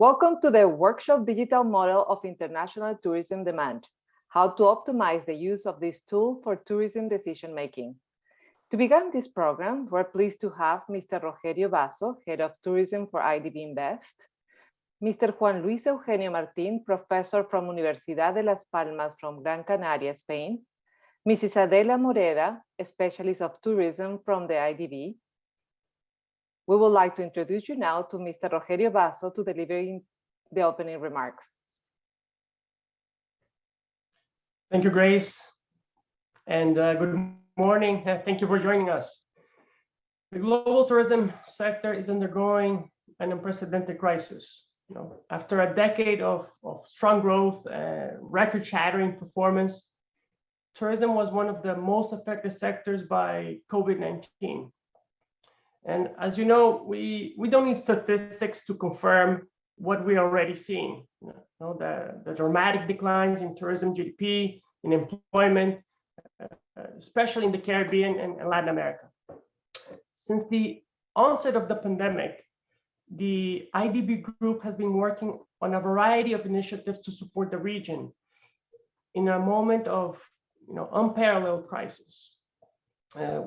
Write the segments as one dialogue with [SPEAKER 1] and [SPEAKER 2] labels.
[SPEAKER 1] Welcome to the workshop Digital Model of International Tourism Demand, how to optimize the use of this tool for tourism decision-making. To begin this program, we're pleased to have Mr. Rogerio Basso, Head of Tourism for IDB Invest, Mr. Juan Luis Eugenio Martín, Professor from Universidad de Las Palmas from Gran Canaria, Spain, Mrs. Adela Moreda, Specialist of Tourism from the IDB. We would like to introduce you now to Mr. Rogerio Basso to deliver the opening remarks.
[SPEAKER 2] Thank you, Grace, and good morning. Thank you for joining us. The global tourism sector is undergoing an unprecedented crisis. After a decade of strong growth, record-shattering performance, tourism was one of the most affected sectors by COVID-19. And as you know, we don't need statistics to confirm what we're already seeing. The dramatic declines in tourism GDP, in employment, especially in the Caribbean and Latin America. Since the onset of the pandemic, the IDB group has been working on a variety of initiatives to support the region in a moment of unparalleled crisis.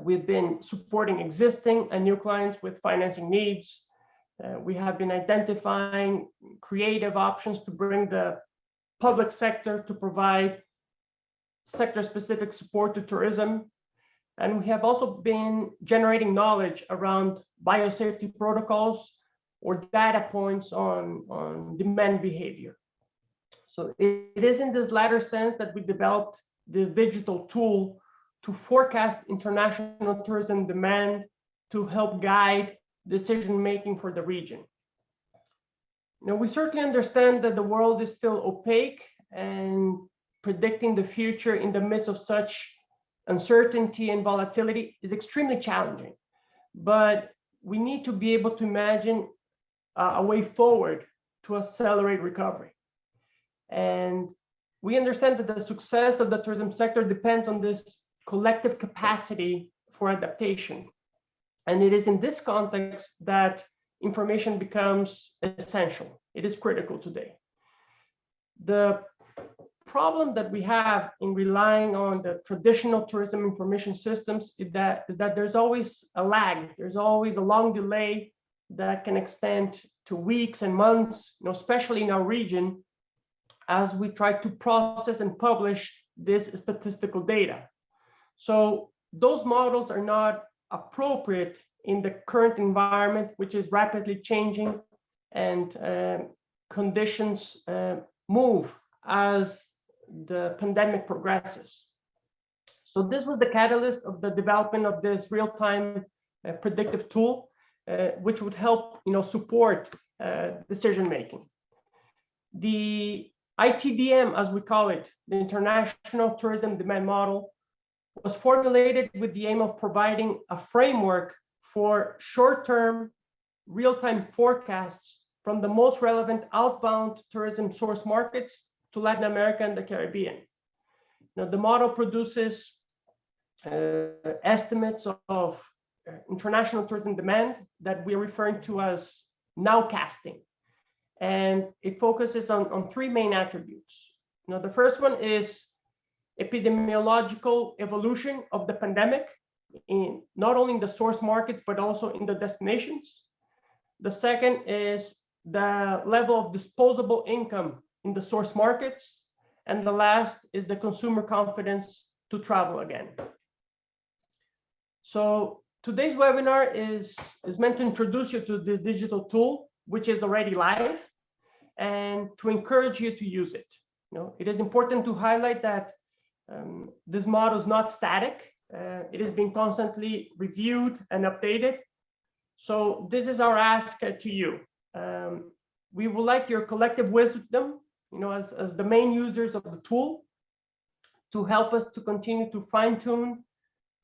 [SPEAKER 2] We've been supporting existing and new clients with financing needs. We have been identifying creative options to bring the public sector to provide sector-specific support to tourism. And we have also been generating knowledge around biosafety protocols or data points on demand behavior. So it is in this latter sense that we developed this digital tool to forecast international tourism demand to help guide decision-making for the region. We certainly understand that the world is still opaque, and predicting the future in the midst of such uncertainty and volatility is extremely challenging. But we need to be able to imagine a way forward to accelerate recovery. And we understand that the success of the tourism sector depends on this collective capacity for adaptation. And it is in this context that information becomes essential. It is critical today. The problem that we have in relying on the traditional tourism information systems is that there's always a lag. There's always a long delay that can extend to weeks and months, especially in our region, as we try to process and publish this statistical data. So those models are not appropriate in the current environment, which is rapidly changing, and conditions move as the pandemic progresses. So this was the catalyst of the development of this real-time predictive tool, which would help support decision-making. The ITDM, as we call it, the International Tourism Demand Model, was formulated with the aim of providing a framework for short-term, real-time forecasts from the most relevant outbound tourism source markets to Latin America and the Caribbean. The model produces estimates of international tourism demand that we're referring to as nowcasting. And it focuses on three main attributes. The first one is epidemiological evolution of the pandemic, in not only in the source markets, but also in the destinations. The second is the level of disposable income in the source markets. And the last is the consumer confidence to travel again. So today's webinar is meant to introduce you to this digital tool, which is already live, and to encourage you to use it. It is important to highlight that this model is not static. It is being constantly reviewed and updated. So this is our ask to you. We would like your collective wisdom, as the main users of the tool, to help us to continue to fine-tune,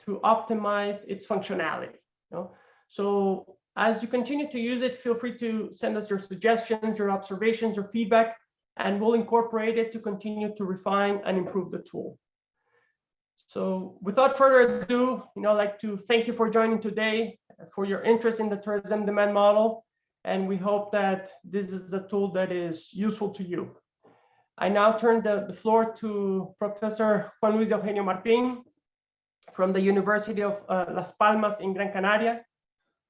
[SPEAKER 2] to optimize its functionality. So as you continue to use it, feel free to send us your suggestions, your observations, or feedback, and we'll incorporate it to continue to refine and improve the tool. So without further ado, I'd like to thank you for joining today, for your interest in the tourism demand model, and we hope that this is a tool that is useful to you. I now turn the floor to Professor Juan Luis Eugenio Martín from the University of Las Palmas in Gran Canaria,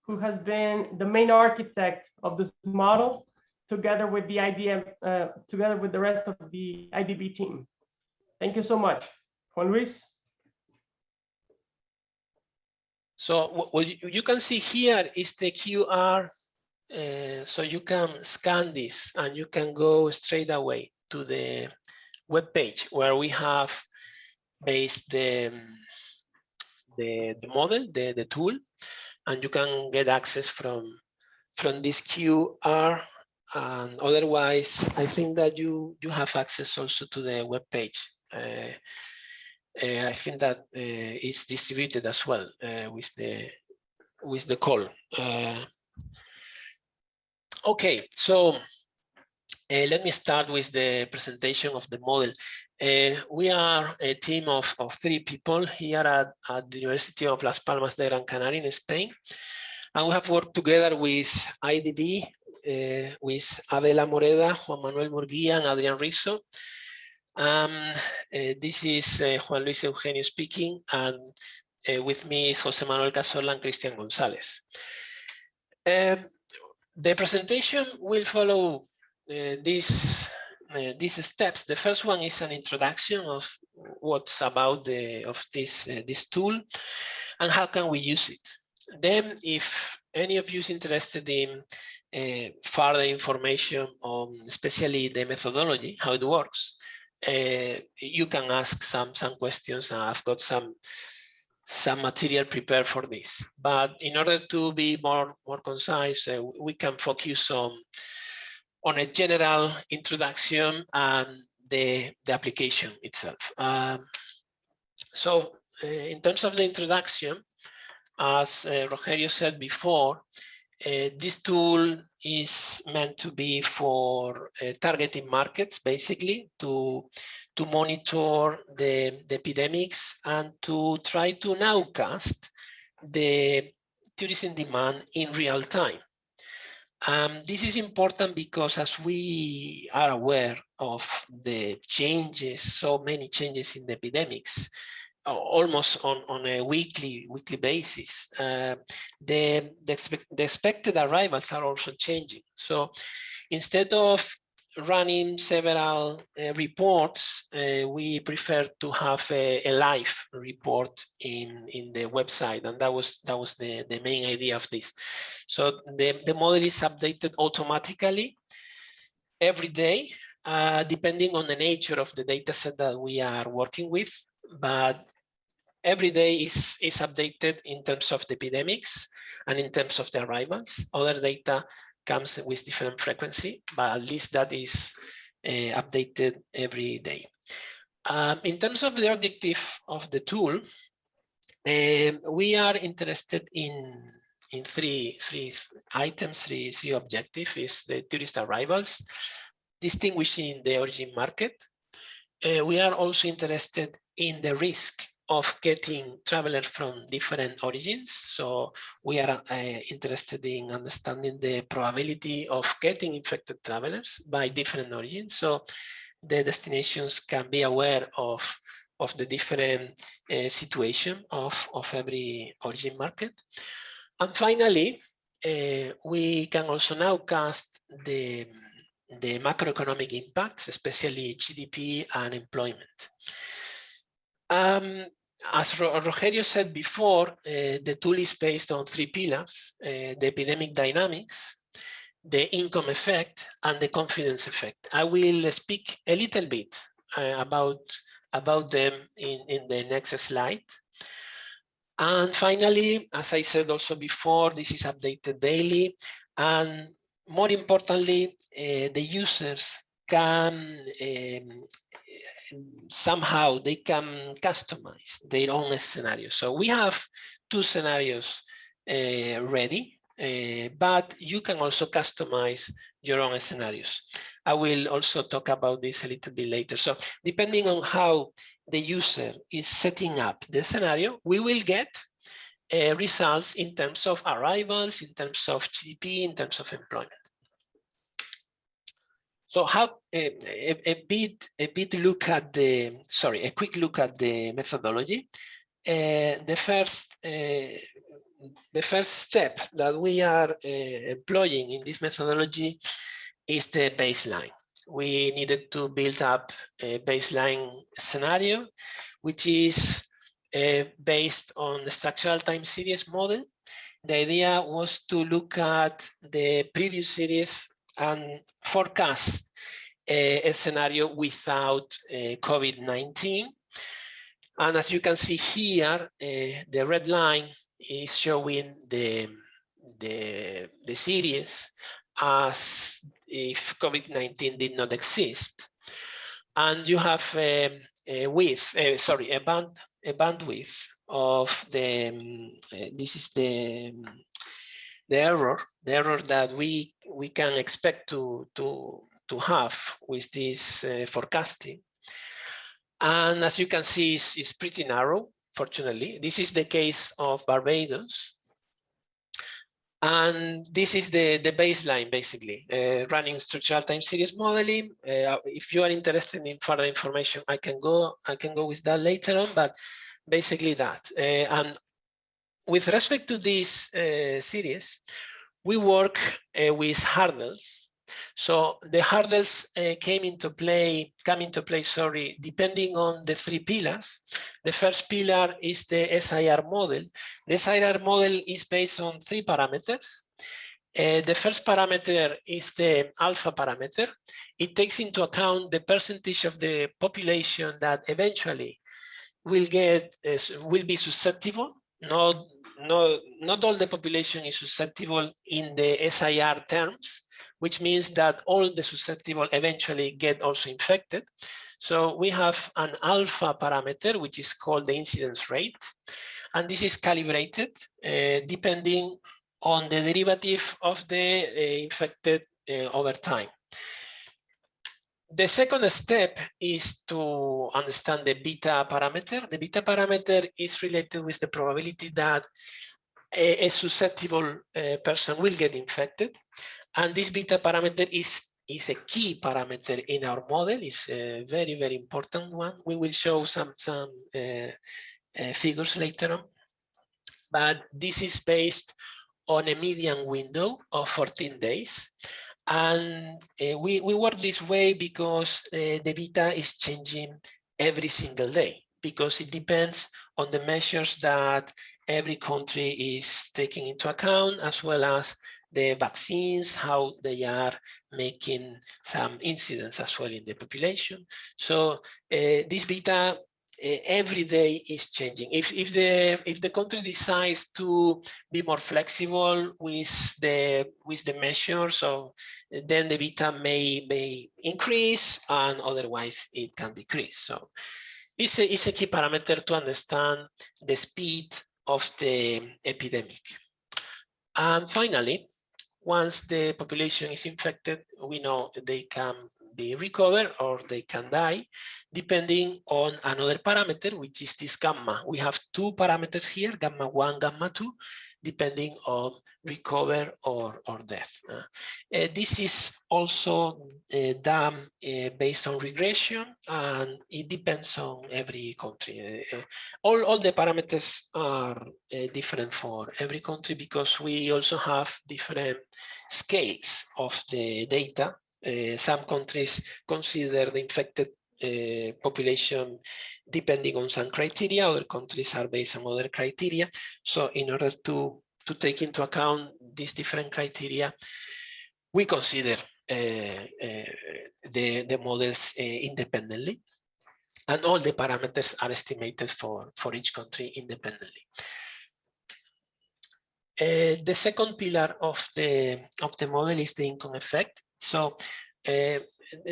[SPEAKER 2] who has been the main architect of this model, together with the IDM, together with the rest of the IDB team. Thank you so much. Juan Luis.
[SPEAKER 3] So what you can see here is the QR, so you can scan this and you can go straight away to the web page where we have based the model, the tool, and you can get access from this QR. And otherwise, I think that you have access also to the web page. I think that it's distributed as well with the call. Okay, so let me start with the presentation of the model. We are a team of 3 people here at the University of Las Palmas de Gran Canaria in Spain. And we have worked together with IDB, with Adela Moreda, Juan Manuel Murguía, and Adrián Rizzo. This is Juan Luis Eugenio speaking, and with me is José Manuel Cazorla and Cristian González. The presentation will follow these steps. The first one is an introduction of what's about this tool and how can we use it. Then, if any of you is interested in further information on especially the methodology, how it works, you can ask some questions. I've got some material prepared for this, but in order to be more concise, we can focus on a general introduction and the application itself. So in terms of the introduction, as Rogerio said before, this tool is meant to be for targeting markets, basically, to monitor the epidemics and to try to nowcast the tourism demand in real time. This is important because, as we are aware of the changes, so many changes in the epidemics, almost on a weekly basis, the expected arrivals are also changing. So instead of running several reports, we prefer to have a live report in the website, and that was the main idea of this. So the model is updated automatically every day, depending on the nature of the data set that we are working with, but every day is updated in terms of the epidemics and in terms of the arrivals. Other data comes with different frequency, but at least that is updated every day. In terms of the objective of the tool, we are interested in three items, three objectives: is the tourist arrivals, distinguishing the origin market. We are also interested in the risk of getting travelers from different origins. So we are interested in understanding the probability of getting infected travelers by different origins. So the destinations can be aware of the different situation of every origin market. And finally, we can also nowcast the macroeconomic impacts, especially GDP and employment. As Rogerio said before, the tool is based on 3 pillars: the epidemic dynamics, the income effect, and the confidence effect. I will speak a little bit about them in the next slide. And finally, as I said also before, this is updated daily, and more importantly, the users can somehow they can customize their own scenario. So we have 2 scenarios ready, but you can also customize your own scenarios. I will also talk about this a little bit later. So depending on how the user is setting up the scenario, we will get results in terms of arrivals, in terms of GDP, in terms of employment. So how a quick look at the methodology. The first step that we are employing in this methodology is the baseline. We needed to build up a baseline scenario, which is based on the structural time series model. The idea was to look at the previous series and forecast a scenario without COVID-19. And as you can see here, the red line is showing the series as if COVID-19 did not exist. And you have a bandwidth of this is the error that we can expect to have with this forecasting. And as you can see, it's pretty narrow, fortunately. This is the case of Barbados. And this is the baseline, basically, running structural time series modeling. If you are interested in further information, I can go with that later on, but basically that. And with respect to this series, we work with hurdles. So the hurdles come into play, depending on the three pillars. The first pillar is the SIR model. The SIR model is based on three parameters. The first parameter is the alpha parameter. It takes into account the percentage of the population that eventually will be susceptible. Not all the population is susceptible in the SIR terms, which means that all the susceptible eventually get also infected. So we have an alpha parameter, which is called the incidence rate. And this is calibrated depending on the derivative of the infected over time. The second step is to understand the beta parameter. The beta parameter is related with the probability that a susceptible person will get infected. And this beta parameter is a key parameter in our model. It's a very, very important one. We will show some figures later on. But this is based on a median window of 14 days. And we work this way because the beta is changing every single day, because it depends on the measures that every country is taking into account, as well as the vaccines, how they are making some incidents as well in the population. So this beta every day is changing. If the country decides to be more flexible with the measures, so then the beta may increase, and otherwise it can decrease. So it's a key parameter to understand the speed of the epidemic. And finally, once the population is infected, we know they can be recovered or they can die, depending on another parameter, which is this gamma. We have two parameters here, gamma 1, gamma 2, depending on recover or death. This is also done based on regression, and it depends on every country. All the parameters are different for every country, because we also have different scales of the data. Some countries consider the infected population depending on some criteria. Other countries are based on other criteria. So in order to take into account these different criteria, we consider the models independently, and all the parameters are estimated for each country independently. The second pillar of the model is the income effect. So the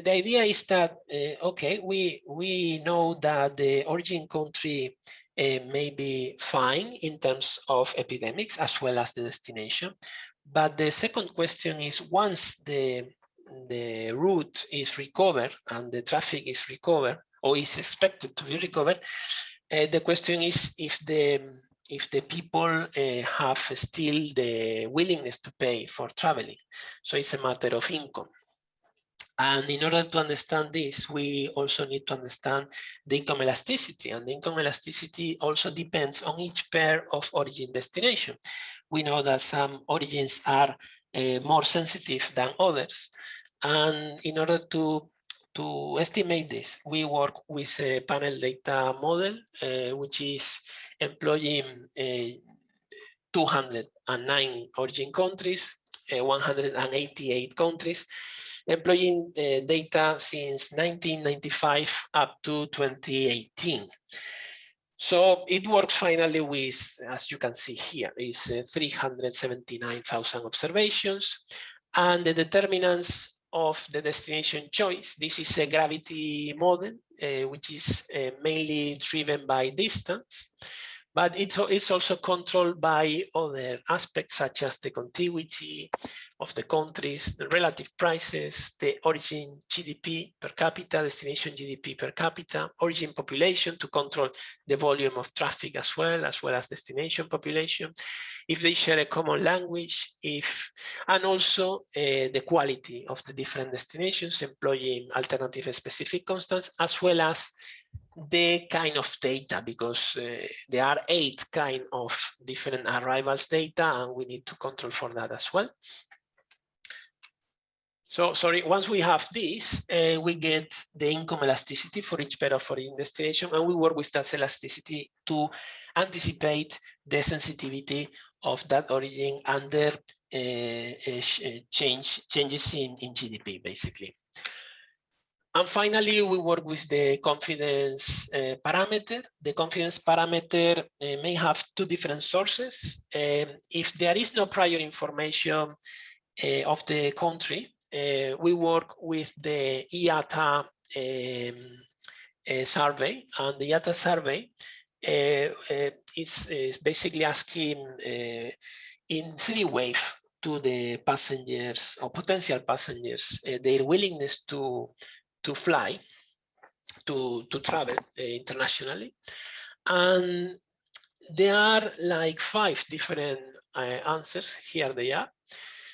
[SPEAKER 3] idea is that okay, we know that the origin country may be fine in terms of epidemics as well as the destination, but the second question is, once the route is recovered and the traffic is recovered or is expected to be recovered, the question is if the if the people have still the willingness to pay for traveling. So it's a matter of income. And in order to understand this, we also need to understand the income elasticity. And the income elasticity also depends on each pair of origin destination. We know that some origins are more sensitive than others. And in order to estimate this, we work with a panel data model, which is employing 209 origin countries, 188 countries, employing data since 1995 up to 2018. So it works finally with, as you can see here, is 379,000 observations. And the determinants of the destination choice, this is a gravity model, which is mainly driven by distance. But it's also controlled by other aspects such as the contiguity of the countries, the relative prices, the origin GDP per capita, destination GDP per capita, origin population to control the volume of traffic as well as destination population, if they share a common language, and also the quality of the different destinations employing alternative specific constants, as well as the kind of data, because there are 8 kind of different arrivals data, and we need to control for that as well. So sorry, once we have this, we get the income elasticity for each pair of origin destination, and we work with that elasticity to anticipate the sensitivity of that origin under changes in GDP, basically. And finally, we work with the confidence parameter. The confidence parameter may have 2 different sources. If there is no prior information of the country, we work with the IATA survey, and the IATA survey is basically asking in 3 waves to the passengers or potential passengers their willingness to fly, to travel internationally. And there are like 5 different answers. Here they are.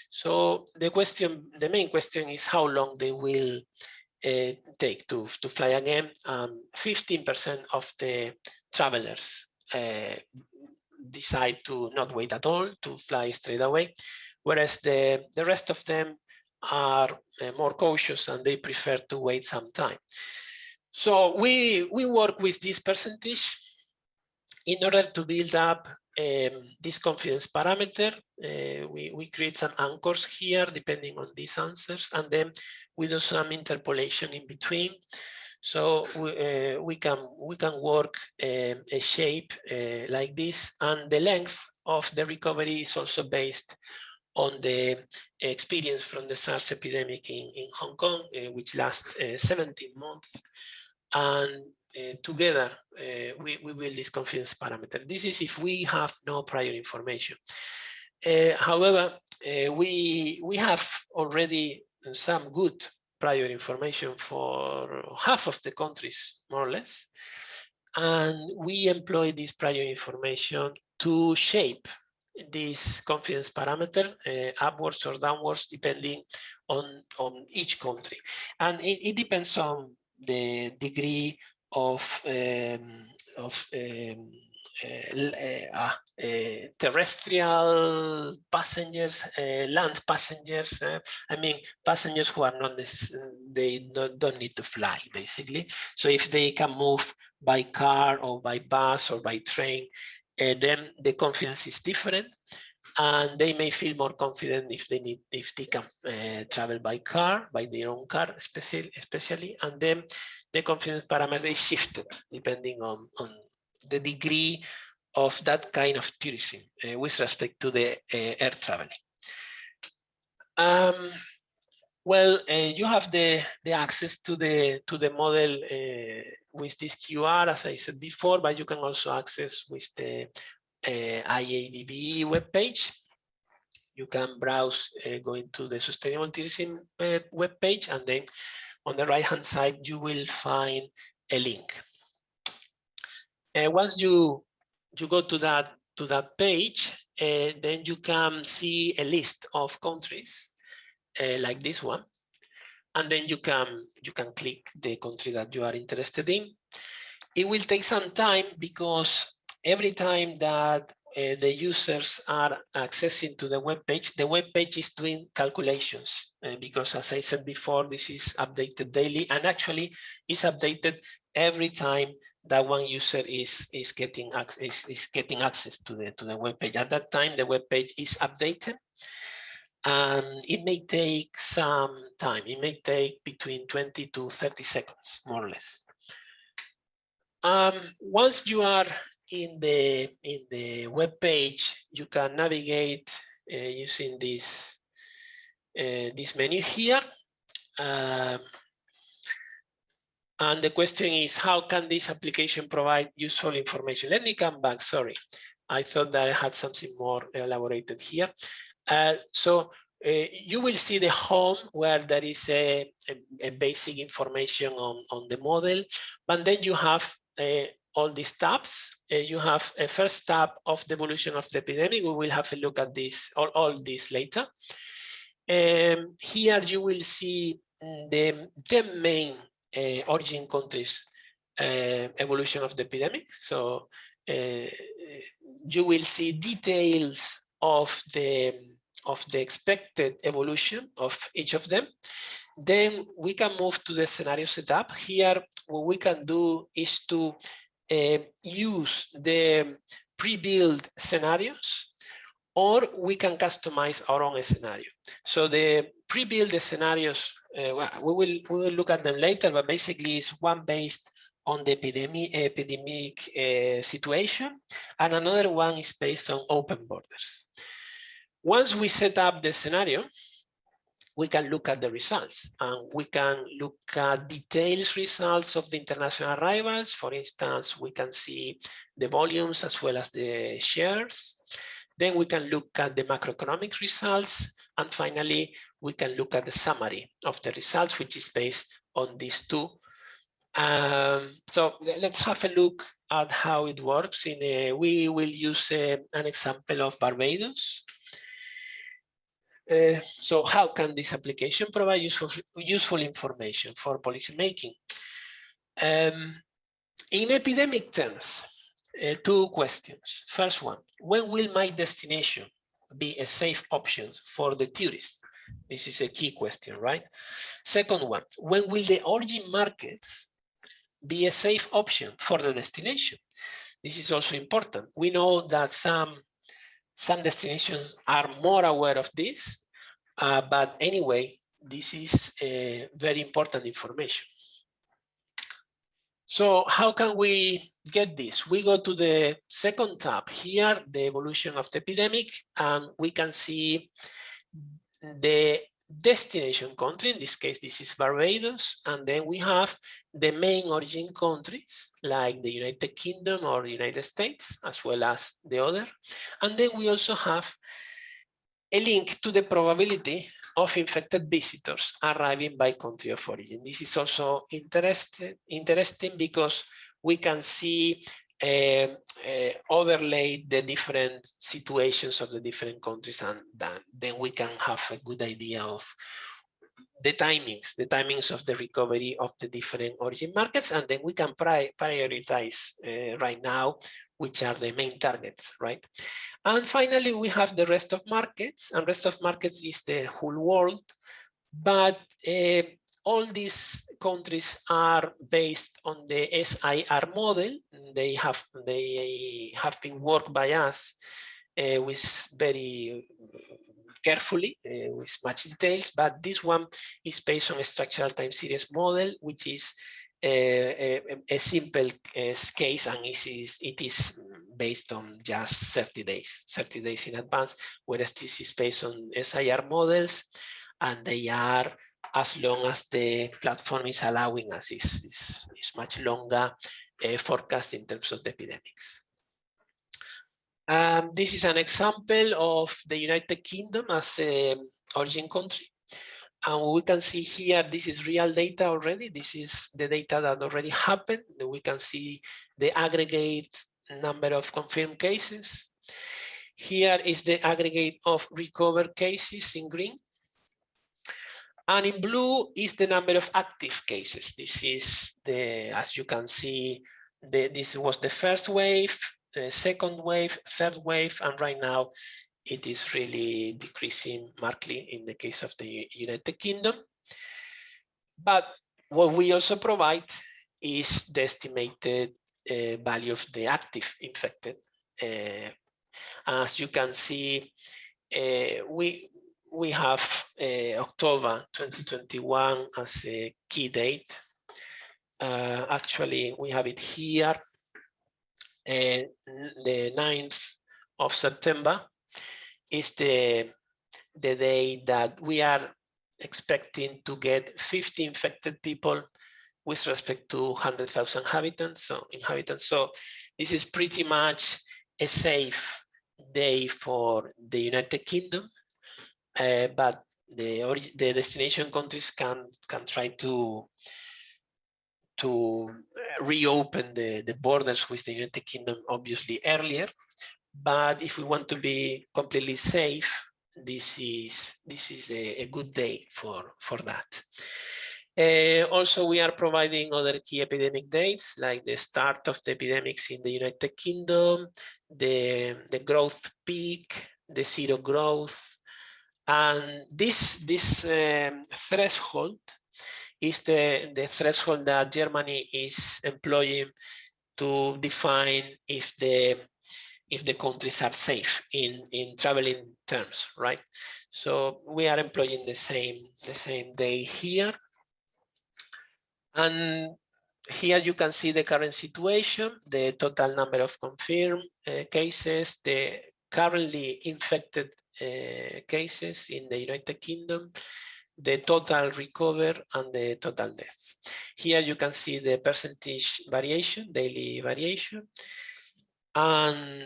[SPEAKER 3] So the main question is how long they will take to fly again. 15% of the travelers decide to not wait at all, to fly straight away, whereas the rest of them are more cautious and they prefer to wait some time. So we work with this percentage in order to build up this confidence parameter. We create some anchors here depending on these answers, and then we do some interpolation in between. So we can work a shape like this, and the length of the recovery is also based on the experience from the SARS epidemic in Hong Kong, which lasts 17 months. And together, we build this confidence parameter. This is if we have no prior information. However, we have already some good prior information for half of the countries, more or less. And we employ this prior information to shape this confidence parameter upwards or downwards, depending on each country. And it depends on the degree of terrestrial passengers, land passengers. I mean, passengers who are not necessarily, they don't need to fly, basically. So if they can move by car or by bus or by train, then the confidence is different, and they may feel more confident if they can travel by car, by their own car, especially, and then the confidence parameter is shifted depending on the degree of that kind of tourism with respect to the air traveling. Well, you have the access to the model with this QR, as I said before, but you can also access with the IDB webpage. You can browse going to the Sustainable Tourism webpage, and then on the right-hand side, you will find a link. And once you go to that that page, then you can see a list of countries like this one, and then you can click the country that you are interested in. It will take some time because every time that the users are accessing to the web page is doing calculations because, as I said before, this is updated daily, and actually is updated every time that one user is getting access to the web page. At that time, the web page is updated, and it may take some time. It may take between 20 to 30 seconds, more or less. Once you are in the web page, you can navigate using this menu here. And the question is, how can this application provide useful information? Let me come back. Sorry, I thought that I had something more elaborated here. You will see the home where there is a basic information on the model, but then you have all these tabs. You have a first tab of the evolution of the epidemic. We will have a look at this, all this later. Here you will see the 10 main origin countries evolution of the epidemic. So you will see details of the expected evolution of each of them. Then we can move to the scenario setup. Here, what we can do is to use the pre-built scenarios, or we can customize our own scenario. So the pre-built scenarios, we will look at them later, but basically it's one based on the epidemic situation, and another one is based on open borders. Once we set up the scenario, we can look at the results, and we can look at detailed results of the international arrivals. For instance, we can see the volumes as well as the shares. Then we can look at the macroeconomic results. And finally, we can look at the summary of the results, which is based on these two. So let's have a look at how it works. We will use an example of Barbados. So how can this application provide useful information for policymaking? In epidemic terms, two questions. First one, when will my destination be a safe option for the tourist? This is a key question, right? Second one, when will the origin markets be a safe option for the destination? This is also important. We know that some destinations are more aware of this, but anyway, this is very important information. So how can we get this? We go to the second tab here, the evolution of the epidemic, and we can see the destination country. In this case, this is Barbados, and then we have the main origin countries like the United Kingdom or United States, as well as the other. And then we also have a link to the probability of infected visitors arriving by country of origin. This is also interesting because we can see overlay the different situations of the different countries, and then we can have a good idea of the timings of the recovery of the different origin markets, and then we can prioritize right now which are the main targets, right? And finally, we have the rest of markets, and rest of markets is the whole world, but all these countries are based on the SIR model. They have been worked by us with very carefully, with much details, but this one is based on a structural time series model, which is a simple case, and it is based on just 30 days in advance, whereas this is based on SIR models, and they are as long as the platform is allowing us. Is much longer forecast in terms of the epidemics. This is an example of the United Kingdom as an origin country. And we can see here, this is real data already. This is the data that already happened. We can see the aggregate number of confirmed cases. Here is the aggregate of recovered cases in green. And in blue is the number of active cases. This is the, as you can see, this was the first wave, second wave, third wave, and right now it is really decreasing markedly in the case of the United Kingdom. But what we also provide is the estimated value of the active infected. As you can see, we have October 2021 as a key date. Actually, we have it here, the 9th of September is the day that we are expecting to get 50 infected people with respect to 100,000 inhabitants. So this is pretty much a safe day for the United Kingdom, but the destination countries can try to reopen the borders with the United Kingdom obviously earlier. But if we want to be completely safe, this is a good day for that. Also, we are providing other key epidemic dates, like the start of the epidemics in the United Kingdom, the growth peak, the zero growth, and this threshold is the threshold that Germany is employing to define if the countries are safe in traveling terms, right? So we are employing the same day here. And here you can see the current situation, the total number of confirmed cases, the currently infected cases in the United Kingdom, the total recovered, and the total death. Here you can see the percentage variation, daily variation. And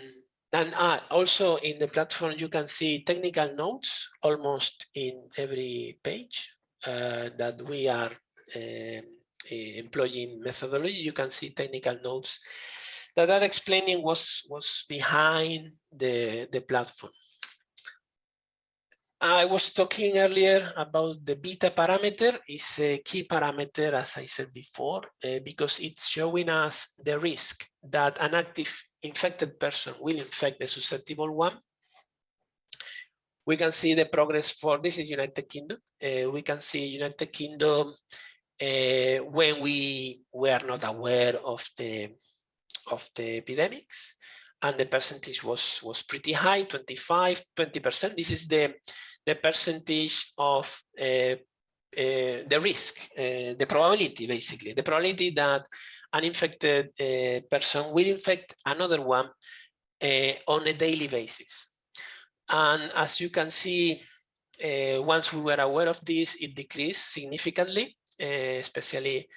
[SPEAKER 3] also in the platform, you can see technical notes almost in every page that we are employing methodology. You can see technical notes that are explaining what's behind the platform. I was talking earlier about the beta parameter. Is a key parameter, as I said before, because it's showing us the risk that an active infected person will infect the susceptible one. We can see the progress for, this is United Kingdom. We can see United Kingdom when we were not aware of the epidemics, and the percentage was pretty high, 20%. This is the percentage of the risk, the probability, basically, the probability that an infected person will infect another one on a daily basis. And as you can see, once we were aware of this, it decreased significantly, especially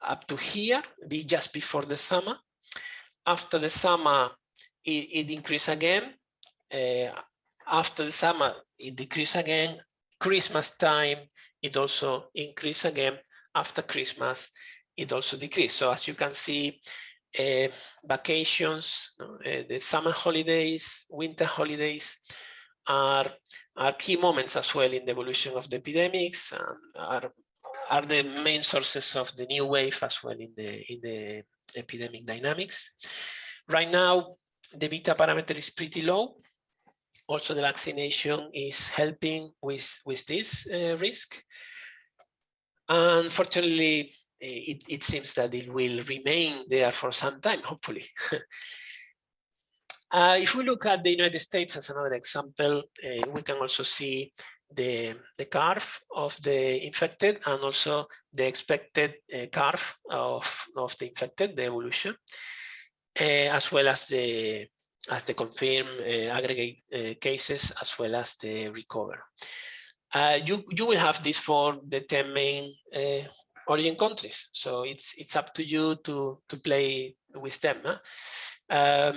[SPEAKER 3] up to here, just before the summer. After the summer, it increased again. After the summer, it decreased again. Christmas time, it also increased again. After Christmas, it also decreased. So as you can see, vacations, the summer holidays, winter holidays are key moments as well in the evolution of the epidemics, and are the main sources of the new wave as well in the epidemic dynamics. Right now, the beta parameter is pretty low. Also, the vaccination is helping with this risk. Unfortunately, it seems that it will remain there for some time, hopefully. If we look at the United States as another example, we can also see the curve of the infected and also the expected curve of the infected, the evolution, as well as the confirmed aggregate cases, as well as the recover. You will have this for the 10 main origin countries, so it's up to you to play with them. Huh?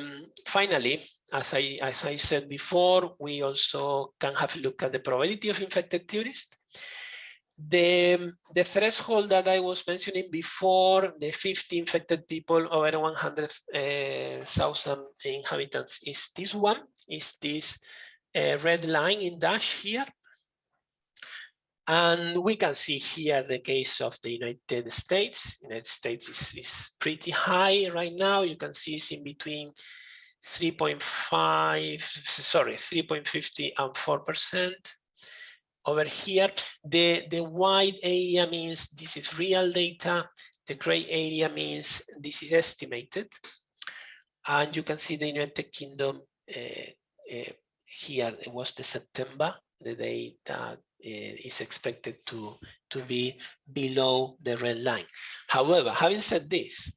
[SPEAKER 3] Finally, as I said before, we also can have a look at the probability of infected tourists. The threshold that I was mentioning before, the 50 infected people over 100,000 inhabitants, is this one, is this red line in dash here. And we can see here the case of the United States. United States is pretty high right now. You can see it's in between 3.50 and 4%. Over here, the white area means this is real data. The gray area means this is estimated. And you can see the United Kingdom here. It was the September, the day that is expected to be below the red line. However, having said this,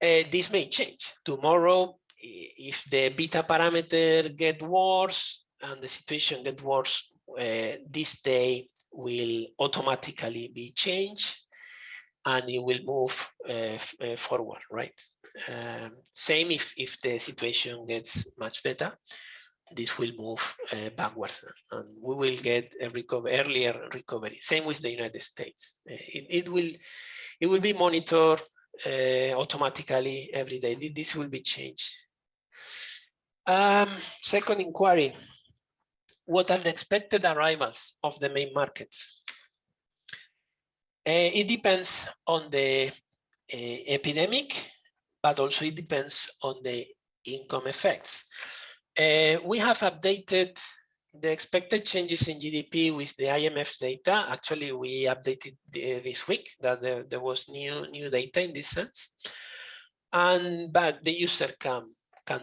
[SPEAKER 3] this may change. Tomorrow, if the beta parameter get worse and the situation get worse, this day will automatically be changed and it will move forward, right? Same if the situation gets much better, this will move backwards and we will get a earlier recovery. Same with the United States. It will be monitored automatically every day. This will be changed. Second inquiry. What are the expected arrivals of the main markets? It depends on the epidemic, but also it depends on the income effects. We have updated the expected changes in GDP with the IMF data. Actually, we updated this week that there was new data in this sense. But the user can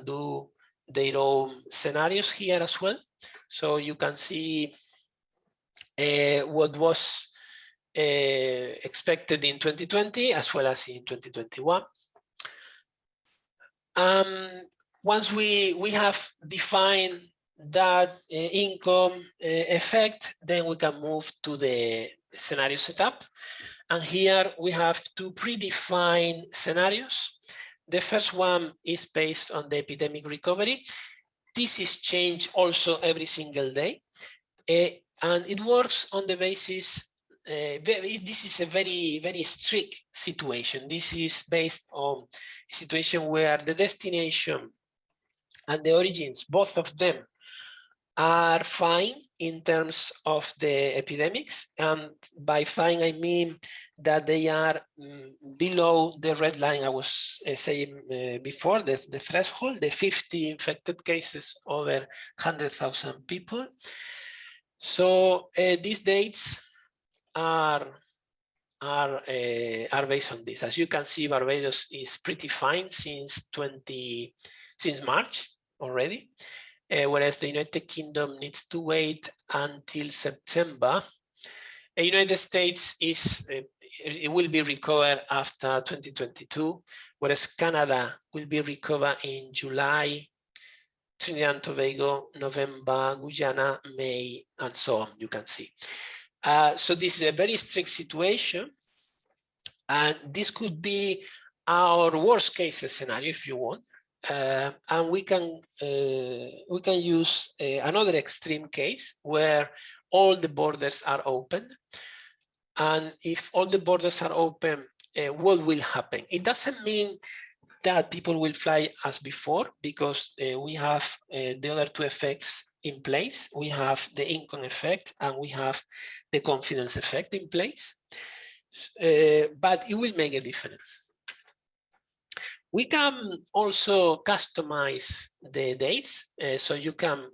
[SPEAKER 3] do their own scenarios here as well. So you can see what was expected in 2020 as well as in 2021. Once we have defined that income effect, then we can move to the scenario setup. And here we have two predefined scenarios. The first one is based on the epidemic recovery. This is changed also every single day. And it works on the basis, this is a very, very strict situation. This is based on a situation where the destination and the origins, both of them, are fine in terms of the epidemics. And by fine, I mean that they are below the red line I was saying before, the threshold, the 50 infected cases over 100,000 people. So these dates are based on this. As you can see, Barbados is pretty fine since March already, whereas the United Kingdom needs to wait until September. The United States it will be recovered after 2022, whereas Canada will be recovered in July, Trinidad and Tobago, November, Guyana, May, and so on, you can see. So this is a very strict situation, and this could be our worst case scenario if you want. And we can use another extreme case where all the borders are open. And if all the borders are open, what will happen? It doesn't mean that people will fly as before, because we have the other two effects in place. We have the income effect and we have the confidence effect in place, but it will make a difference. We can also customize the dates, so you can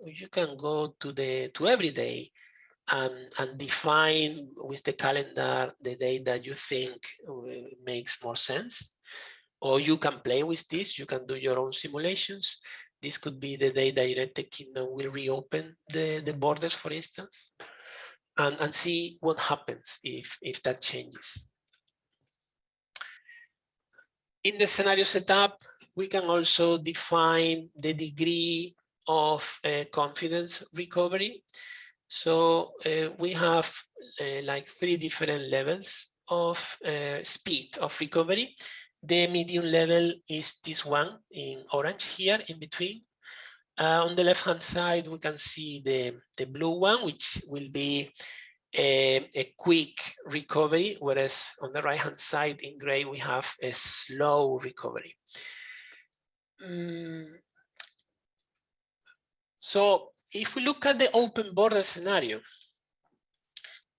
[SPEAKER 3] go to every day and define with the calendar the date that you think makes more sense. Or you can play with this, you can do your own simulations. This could be the day that United Kingdom will reopen the borders, for instance, and see what happens if that changes. In the scenario setup, we can also define the degree of confidence recovery. So we have like 3 different levels of speed of recovery. The medium level is this one in orange here in between. On the left-hand side, we can see the blue one, which will be a quick recovery, whereas on the right-hand side in gray, we have a slow recovery. So if we look at the open border scenario,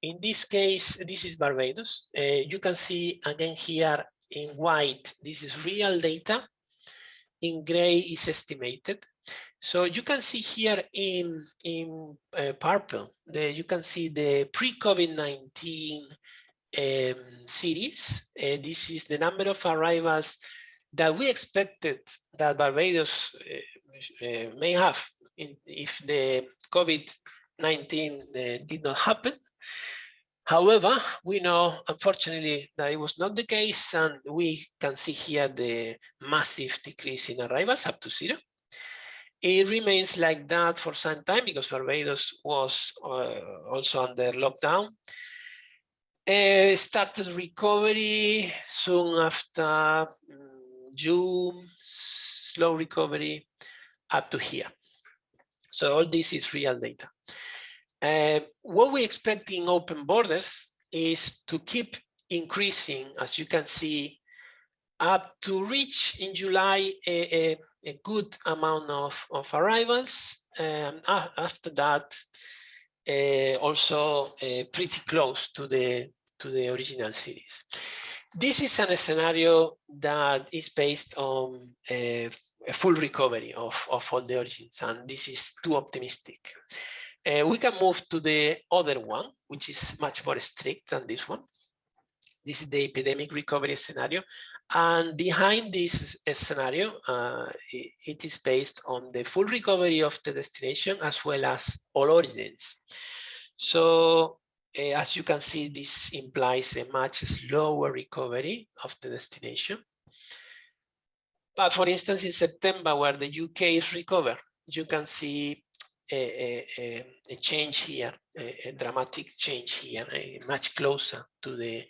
[SPEAKER 3] in this case, this is Barbados. You can see again here in white, this is real data. In gray is estimated. So you can see here in purple, you can see the pre-COVID-19 cities. This is the number of arrivals that we expected that Barbados may have if the COVID-19 did not happen. However, we know, unfortunately, that it was not the case, and we can see here the massive decrease in arrivals up to 0. It remains like that for some time because Barbados was also under lockdown. Started recovery soon after June, slow recovery up to here. So all this is real data. What we expect in open borders is to keep increasing, as you can see, up to reach in July a good amount of arrivals. After that, also pretty close to the original cities. This is a scenario that is based on a full recovery of all the origins, and this is too optimistic. We can move to the other one, which is much more strict than this one. This is the epidemic recovery scenario. And behind this scenario, it is based on the full recovery of the destination as well as all origins. So as you can see, this implies a much slower recovery of the destination. But for instance, in September, where the UK is recovered, you can see a change here, a dramatic change here, much closer to the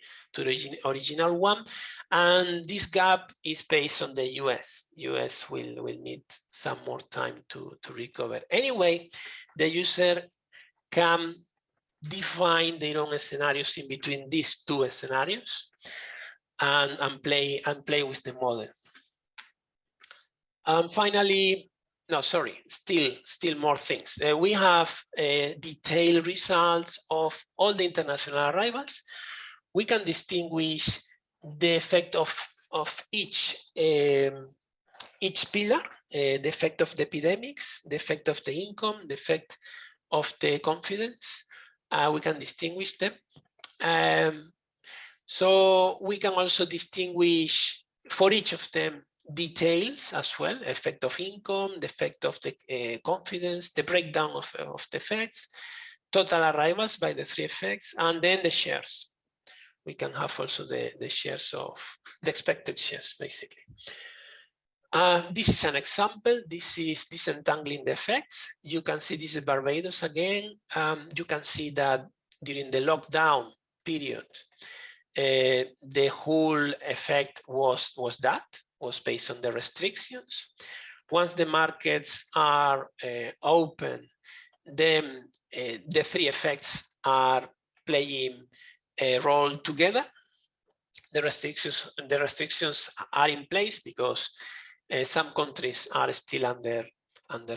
[SPEAKER 3] original one. And this gap is based on the US. US will need some more time to recover. Anyway, the user can define their own scenarios in between these two scenarios and play with the model. And finally, no, sorry, still more things. We have detailed results of all the international arrivals. We can distinguish the effect of each pillar, the effect of the epidemics, the effect of the income, the effect of the confidence. We can distinguish them. So we can also distinguish for each of them details as well, effect of income, the effect of the confidence, the breakdown of the effects, total arrivals by the 3 effects, and then the shares. We can have also the shares of the expected shares, basically. This is an example. This is disentangling the effects. You can see this is Barbados again. You can see that during the lockdown period, the whole effect was based on the restrictions. Once the markets are open, then the 3 effects are playing a role together. The restrictions are in place because some countries are still under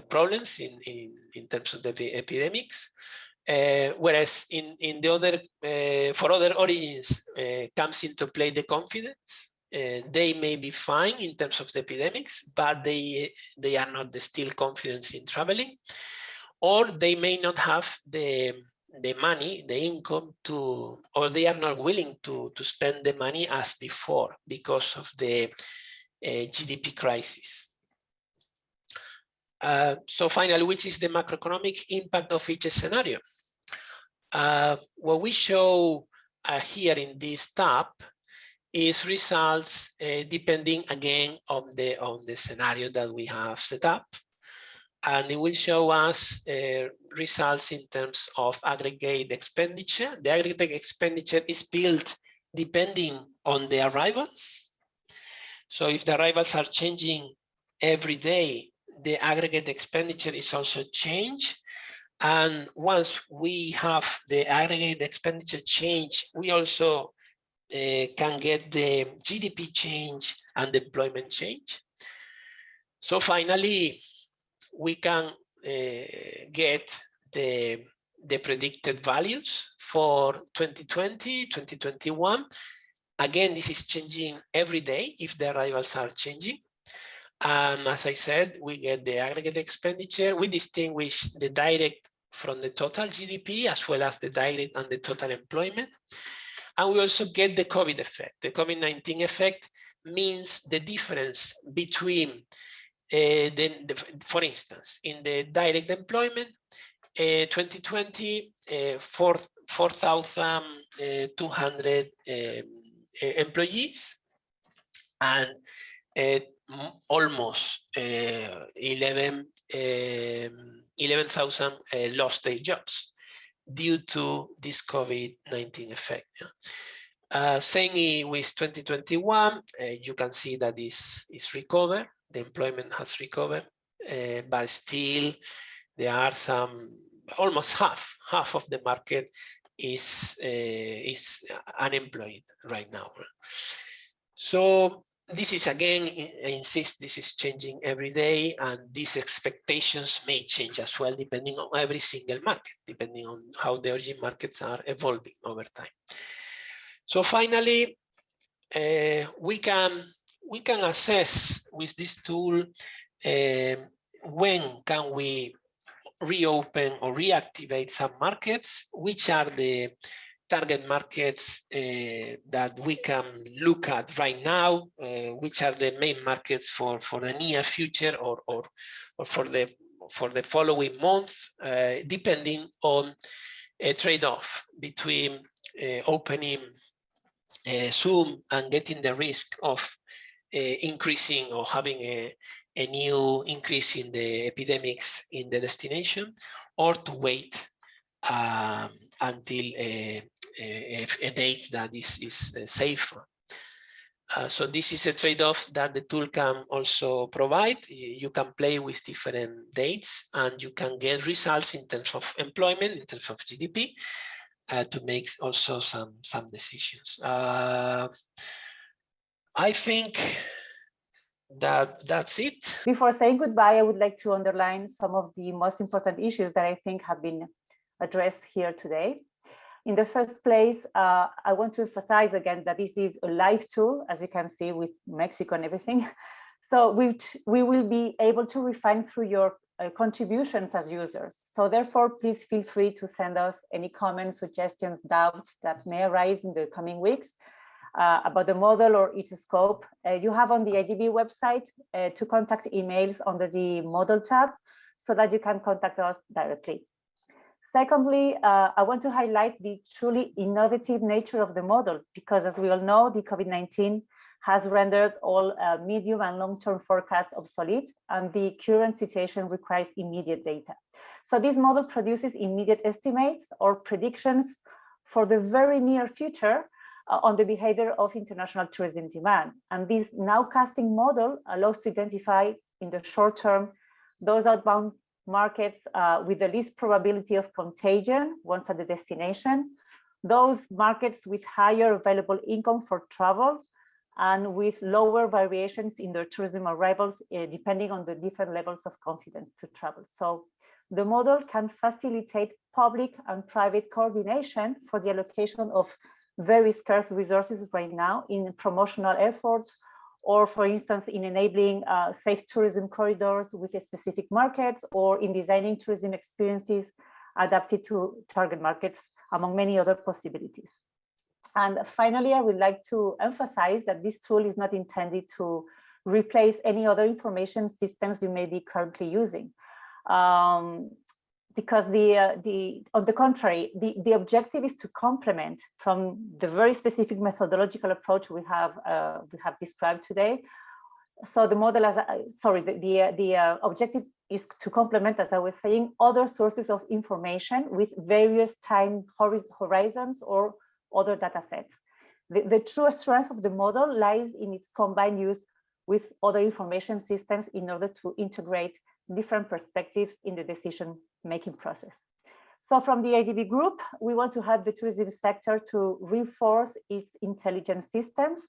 [SPEAKER 3] problems in terms of the epidemics. Whereas in the other, for other origins, comes into play the confidence. They may be fine in terms of the epidemics, but they are not still confident in traveling, or they may not have the money, the income or they are not willing to spend the money as before because of the GDP crisis. So finally, which is the macroeconomic impact of each scenario? What we show here in this tab is results depending again on the scenario that we have set up. And it will show us results in terms of aggregate expenditure. The aggregate expenditure is built depending on the arrivals. So if the arrivals are changing every day, the aggregate expenditure is also changed. And once we have the aggregate expenditure change, we also can get the GDP change and the employment change. So finally, we can get the predicted values for 2020, 2021. Again, this is changing every day if the arrivals are changing. And as I said, we get the aggregate expenditure. We distinguish the direct from the total GDP, as well as the direct and the total employment. And we also get the COVID effect. The COVID-19 effect means the difference between, for instance, in the direct employment, 2020, 4,200 employees, and almost 11,000 lost their jobs due to this COVID-19 effect. Same with 2021, you can see that this is recovered, the employment has recovered, but still there are some, almost half of the market is unemployed right now. So this is, again, I insist, this is changing every day, and these expectations may change as well, depending on every single market, depending on how the origin markets are evolving over time. So finally, we can assess with this tool when can we reopen or reactivate some markets, which are the target markets that we can look at right now, which are the main markets for the near future or for the following month, depending on a trade-off between opening Zoom and getting the risk of increasing or having a new increase in the epidemics in the destination, or to wait until a date that is safer. So this is a trade-off that the tool can also provide. You can play with different dates, and you can get results in terms of employment, in terms of GDP, to make also some decisions. I think that's it.
[SPEAKER 4] Before saying goodbye, I would like to underline some of the most important issues that I think have been addressed here today. In the first place, I want to emphasize again that this is a live tool, as you can see, with Mexico and everything. So we will be able to refine through your contributions as users. So therefore, please feel free to send us any comments, suggestions, doubts that may arise in the coming weeks about the model or its scope. You have on the IDB website to contact emails under the model tab, so that you can contact us directly. Secondly, I want to highlight the truly innovative nature of the model, because as we all know, the COVID-19 has rendered all medium and long-term forecasts obsolete, and the current situation requires immediate data. So this model produces immediate estimates or predictions for the very near future on the behavior of international tourism demand. And this nowcasting model allows to identify in the short term those outbound markets with the least probability of contagion once at the destination, those markets with higher available income for travel, and with lower variations in their tourism arrivals, depending on the different levels of confidence to travel. So the model can facilitate public and private coordination for the allocation of very scarce resources right now in promotional efforts, or for instance, in enabling safe tourism corridors with specific markets, or in designing tourism experiences adapted to target markets, among many other possibilities. And finally, I would like to emphasize that this tool is not intended to replace any other information systems you may be currently using. Because on the contrary, the objective is to complement from the very specific methodological approach we have described today. So the model, the objective is to complement, as I was saying, other sources of information with various time horizons or other data sets. The true strength of the model lies in its combined use with other information systems in order to integrate different perspectives in the decision-making process. So from the IDB group, we want to help the tourism sector to reinforce its intelligent systems,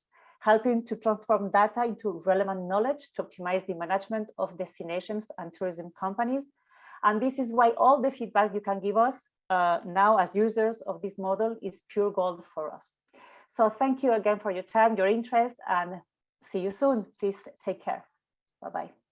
[SPEAKER 4] helping to transform data into relevant knowledge to optimize the management of destinations and tourism companies. And this is why all the feedback you can give us now as users of this model is pure gold for us. So thank you again for your time, your interest, and see you soon. Please take care. Bye-bye.